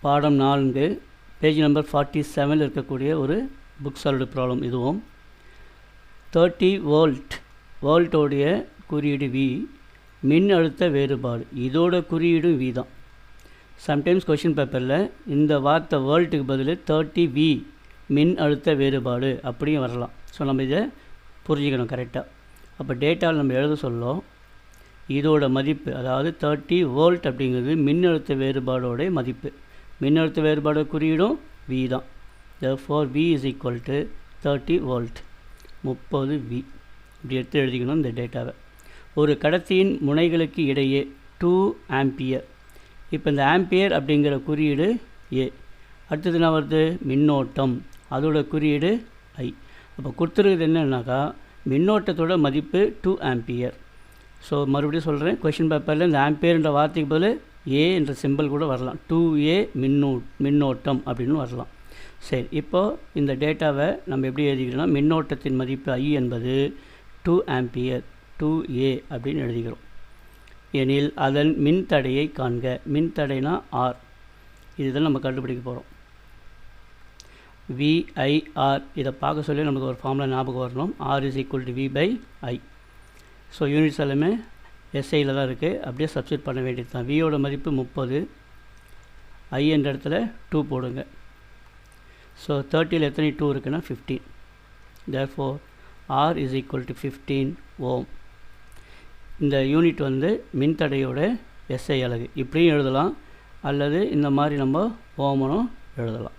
பாடம் 4 page number 47 இருக்கக்கூடிய ஒரு புக் சால்வ்டு ப்ராப்ளம் இதுவும். 30 வோல்ட்டோடைய குறியீடு V, மின் அழுத்த வேறுபாடு, இதோட குறியீடும் V தான். சம்டைம்ஸ் கொஷின் பேப்பரில் இந்த வார்த்தை வோல்ட்டுக்கு பதில் 30V மின் அழுத்த வேறுபாடு அப்படியும் வரலாம். ஸோ நம்ம இதை புரிஞ்சுக்கணும் கரெக்டாக. அப்போ டேட்டாவில் நம்ம எழுத சொல்லும் இதோட மதிப்பு, அதாவது 30 வோல்ட் அப்படிங்கிறது மின்னழுத்த வேறுபாடோடைய மதிப்பு. மின்னழுத்த வேறுபாடு குறியீடும் V தான். therefore V is equal to 30 volt, 30V. இப்படி எடுத்து எழுதிக்கணும் இந்த டேட்டாவை. ஒரு கடத்தியின் முனைகளுக்கு இடையே 2 ஆம்பியர். இப்போ இந்த ஆம்பியர் அப்படிங்கிற குறியீடு A. அடுத்தது என்ன வருது? மின்னோட்டம், அதோட குறியீடு I. அப்போ கொடுத்துருக்குது என்னன்னாக்கா மின்னோட்டத்தோட மதிப்பு 2 ஆம்பியர். ஸோ மறுபடியும் சொல்கிறேன், கொஷின் பேப்பரில் இந்த ஆம்பியர்ன்ற வார்த்தைக்கு பதில் A என்ற சிம்பிள் கூட வரலாம். 2A மின்னோட்டம் அப்படின்னு வரலாம். சரி, இப்போது இந்த டேட்டாவை நம்ம எப்படி எழுதிக்கிறோம்னா மின்னோட்டத்தின் மதிப்பு I என்பது 2 ஆம்பியர், 2A அப்படின்னு எழுதிக்கிறோம். எனில் அதன் மின்தடையை காண்க. மின்தடைனா R, இதுதான் நம்ம கண்டுபிடிக்க போகிறோம். VIR, இதை பார்க்க சொல்லி நமக்கு ஒரு ஃபார்முலா ஞாபகம் வரணும். R is equal to V/I. So units எல்லாமே SIயில் தான் இருக்குது, அப்படியே சப்ஸ்டிட் பண்ண வேண்டியது தான். வியோட மதிப்பு 30, I என்ற இடத்துல 2 போடுங்க. ஸோ 30ல் எத்தனை 2 இருக்குன்னா 15. therefore R is equal to 15 ohm. இந்த யூனிட் வந்து மின்தடையோட SI அலகு. இப்படியும் எழுதலாம், அல்லது இந்த மாதிரி நம்ம ஓமனும் எழுதலாம்.